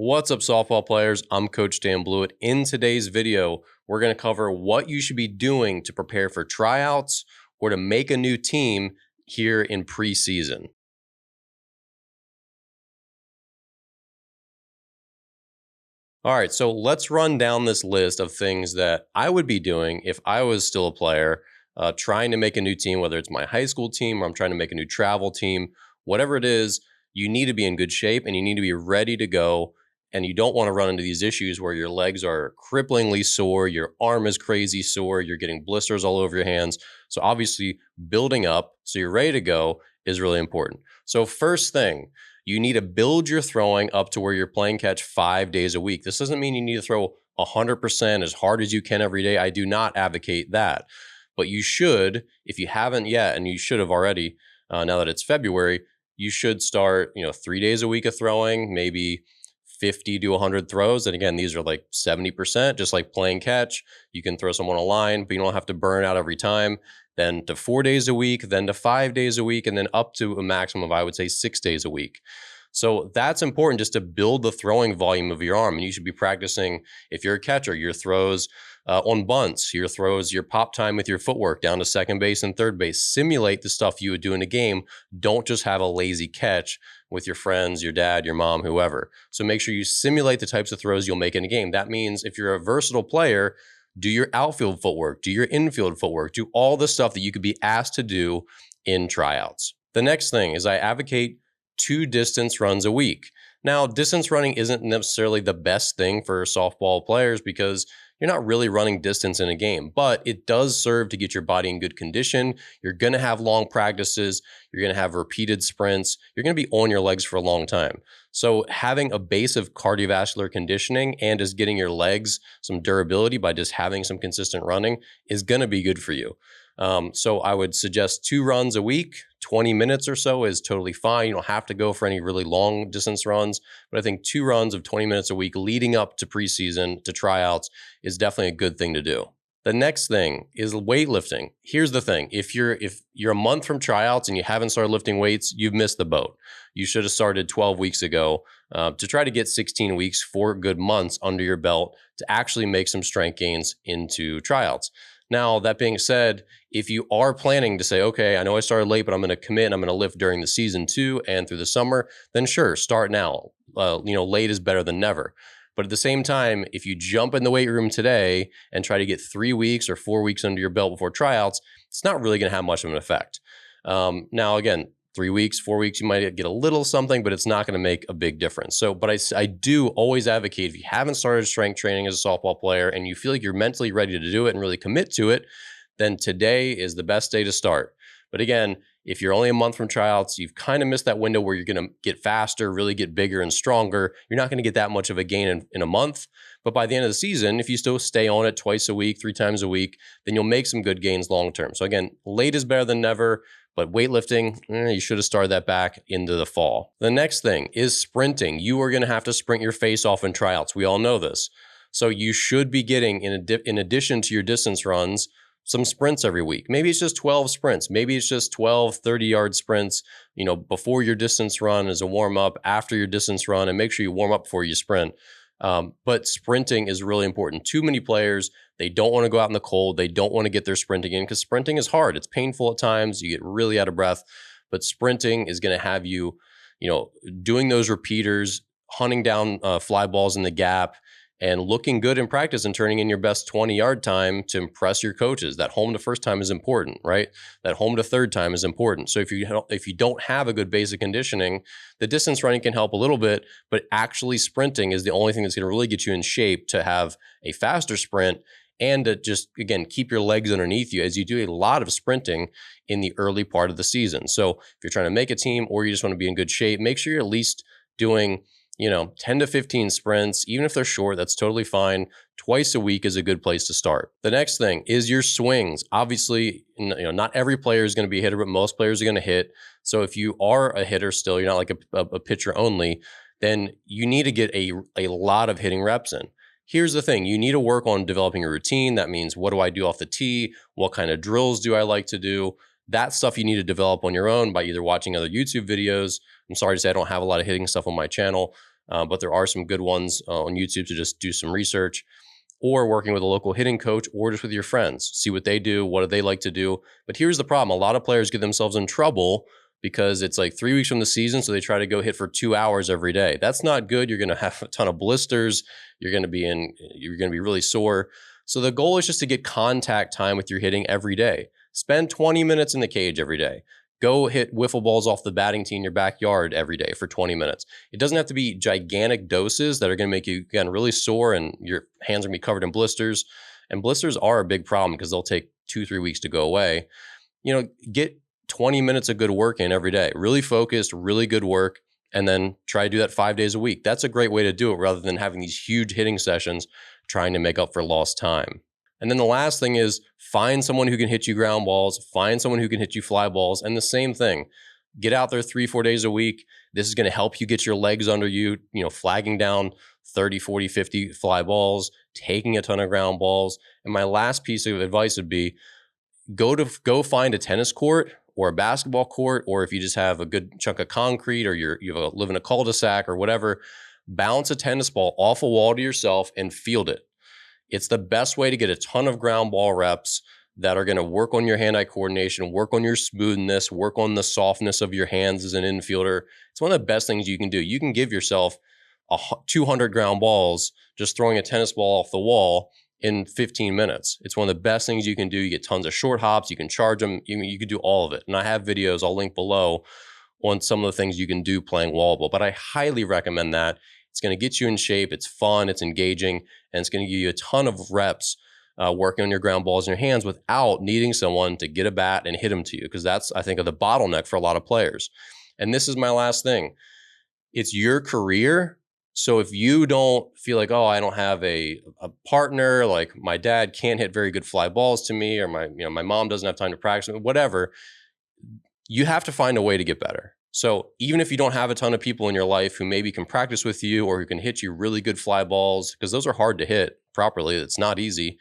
What's up, softball players? I'm Coach Dan Blewett. In today's video, we're going to cover what you should be doing to prepare for tryouts or to make a new team here in preseason. All right, so let's run down this list of things that I would be doing if I was still a player trying to make a new team, whether it's my high school team or I'm trying to make a new travel team. Whatever it is, you need to be in good shape and you need to be ready to go. And you don't want to run into these issues where your legs are cripplingly sore, your arm is crazy sore, you're getting blisters all over your hands. So obviously building up so you're ready to go is really important. So first thing, you need to build your throwing up to where you're playing catch 5 days a week. This doesn't mean you need to throw 100% as hard as you can every day. I do not advocate that. But you should, if you haven't yet, and you should have already, now that it's February, you should start, 3 days a week of throwing, maybe 50 to 100 throws. And again, these are like 70%, just like playing catch. You can throw someone a line, but you don't have to burn out every time. Then to 4 days a week, then to 5 days a week, and then up to a maximum of, I would say, 6 days a week. So that's important just to build the throwing volume of your arm. And you should be practicing, if you're a catcher, your throws on bunts, your throws, your pop time with your footwork down to second base and third base. Simulate the stuff you would do in a game. Don't just have a lazy catch with your friends, your dad, your mom, whoever. So make sure you simulate the types of throws you'll make in a game. That means if you're a versatile player, do your outfield footwork, do your infield footwork, do all the stuff that you could be asked to do in tryouts. The next thing is I advocate 2 distance runs a week. Now, distance running isn't necessarily the best thing for softball players because you're not really running distance in a game, but it does serve to get your body in good condition. You're going to have long practices. You're going to have repeated sprints. You're going to be on your legs for a long time. So having a base of cardiovascular conditioning and just getting your legs some durability by just having some consistent running is going to be good for you. So I would suggest 2 runs a week, 20 minutes or so is totally fine. You don't have to go for any really long distance runs, but I think 2 runs of 20 minutes a week leading up to preseason, to tryouts, is definitely a good thing to do. The next thing is weightlifting. Here's the thing. If you're a month from tryouts and you haven't started lifting weights, you've missed the boat. You should have started 12 weeks ago to try to get 16 weeks, 4 good months under your belt to actually make some strength gains into tryouts. Now, that being said, if you are planning to say, okay, I know I started late, but I'm going to commit and I'm going to lift during the season too and through the summer, then sure, start now. Late is better than never. But at the same time, if you jump in the weight room today and try to get 3 weeks or 4 weeks under your belt before tryouts, it's not really going to have much of an effect. Now, again, 3 weeks, 4 weeks, you might get a little something, but it's not going to make a big difference. So, but I do always advocate, if you haven't started strength training as a softball player and you feel like you're mentally ready to do it and really commit to it, then today is the best day to start. But again, if you're only a month from tryouts, you've kind of missed that window where you're going to get faster, really get bigger and stronger. You're not going to get that much of a gain in a month. But by the end of the season, if you still stay on it twice a week, 3 times a week, then you'll make some good gains long term. So again, late is better than never. But weightlifting, you should have started that back into the fall. The next thing is sprinting. You are going to have to sprint your face off in tryouts. We all know this. So you should be getting, in addition to your distance runs, some sprints every week. Maybe it's just 12 sprints. Maybe it's just 12 30-yard sprints, before your distance run as a warm-up, after your distance run, and make sure you warm up before you sprint. But sprinting is really important. Too many players, they don't want to go out in the cold. They don't want to get their sprinting in because sprinting is hard. It's painful at times. You get really out of breath. But sprinting is going to have you, doing those repeaters, hunting down fly balls in the gap, and looking good in practice and turning in your best 20-yard time to impress your coaches. That home to first time is important, right? That home to third time is important. So if you don't have a good basic conditioning, the distance running can help a little bit, but actually sprinting is the only thing that's going to really get you in shape to have a faster sprint and to just, again, keep your legs underneath you as you do a lot of sprinting in the early part of the season. So if you're trying to make a team or you just want to be in good shape, make sure you're at least doing 10 to 15 sprints. Even if they're short, that's totally fine. Twice a week is a good place to start. The next thing is your swings. Obviously, not every player is going to be a hitter, but most players are going to hit. So if you are a hitter still, you're not like a pitcher only, then you need to get a lot of hitting reps in. Here's the thing. You need to work on developing a routine. That means, what do I do off the tee? What kind of drills do I like to do? That stuff you need to develop on your own by either watching other YouTube videos. I'm sorry to say I don't have a lot of hitting stuff on my channel. but there are some good ones on YouTube to just do some research, or working with a local hitting coach, or just with your friends. See what they do, what do they like to do. But here's the problem. A lot of players get themselves in trouble because it's like 3 weeks from the season, so they try to go hit for 2 hours every day. That's not good. You're going to have a ton of blisters. You're going to be really sore. So the goal is just to get contact time with your hitting every day. Spend 20 minutes in the cage every day. Go hit wiffle balls off the batting tee in your backyard every day for 20 minutes. It doesn't have to be gigantic doses that are going to make you, again, really sore and your hands are going to be covered in blisters. And blisters are a big problem because they'll take 2-3 weeks to go away. Get 20 minutes of good work in every day. Really focused, really good work, and then try to do that 5 days a week. That's a great way to do it rather than having these huge hitting sessions trying to make up for lost time. And then the last thing is find someone who can hit you ground balls, find someone who can hit you fly balls, and the same thing. Get out there 3-4 days a week. This is going to help you get your legs under you, flagging down 30, 40, 50 fly balls, taking a ton of ground balls. And my last piece of advice would be go find a tennis court or a basketball court, or if you just have a good chunk of concrete or you live in a cul-de-sac or whatever, bounce a tennis ball off a wall to yourself and field it. It's the best way to get a ton of ground ball reps that are going to work on your hand-eye coordination, work on your smoothness, work on the softness of your hands as an infielder. It's one of the best things you can do. You can give yourself 200 ground balls just throwing a tennis ball off the wall in 15 minutes. It's one of the best things you can do. You get tons of short hops. You can charge them. You can do all of it. And I have videos I'll link below on some of the things you can do playing wall ball. But I highly recommend that. It's going to get you in shape. It's fun. It's engaging. And it's going to give you a ton of reps working on your ground balls in your hands without needing someone to get a bat and hit them to you. Because that's, I think, the bottleneck for a lot of players. And this is my last thing. It's your career. So if you don't feel like, oh, I don't have a partner, like my dad can't hit very good fly balls to me, or my mom doesn't have time to practice, whatever, you have to find a way to get better. So even if you don't have a ton of people in your life who maybe can practice with you or who can hit you really good fly balls, because those are hard to hit properly, it's not easy.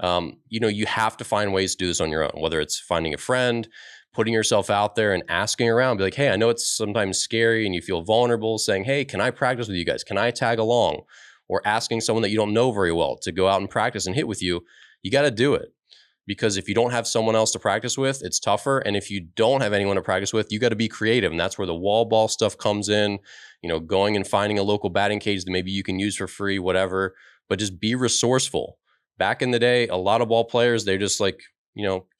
You have to find ways to do this on your own, whether it's finding a friend, putting yourself out there and asking around, be like, hey, I know it's sometimes scary and you feel vulnerable, saying, hey, can I practice with you guys? Can I tag along? Or asking someone that you don't know very well to go out and practice and hit with you. You got to do it. Because if you don't have someone else to practice with, it's tougher. And if you don't have anyone to practice with, you got to be creative. And that's where the wall ball stuff comes in, going and finding a local batting cage that maybe you can use for free, whatever. But just be resourceful. Back in the day, a lot of ball players, they're just like,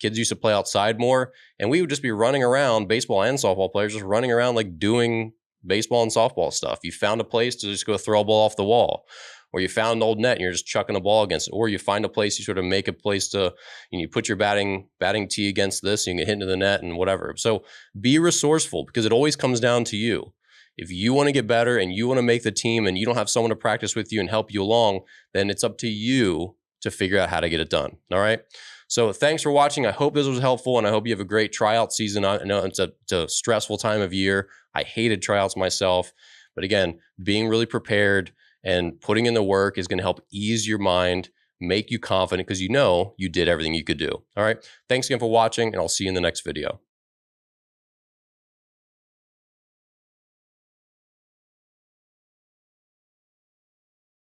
kids used to play outside more. And we would just be running around, baseball and softball players, just running around like doing baseball and softball stuff. You found a place to just go throw a ball off the wall. Or you found an old net and you're just chucking a ball against it. Or you find a place, you sort of make a place to, you put your batting tee against this, and you can hit into the net and whatever. So be resourceful, because it always comes down to you. If you want to get better and you want to make the team and you don't have someone to practice with you and help you along, then it's up to you to figure out how to get it done. All right. So thanks for watching. I hope this was helpful, and I hope you have a great tryout season. I know it's a stressful time of year. I hated tryouts myself. But again, being really prepared and putting in the work is going to help ease your mind, make you confident, because you did everything you could do. All right. Thanks again for watching, and I'll see you in the next video.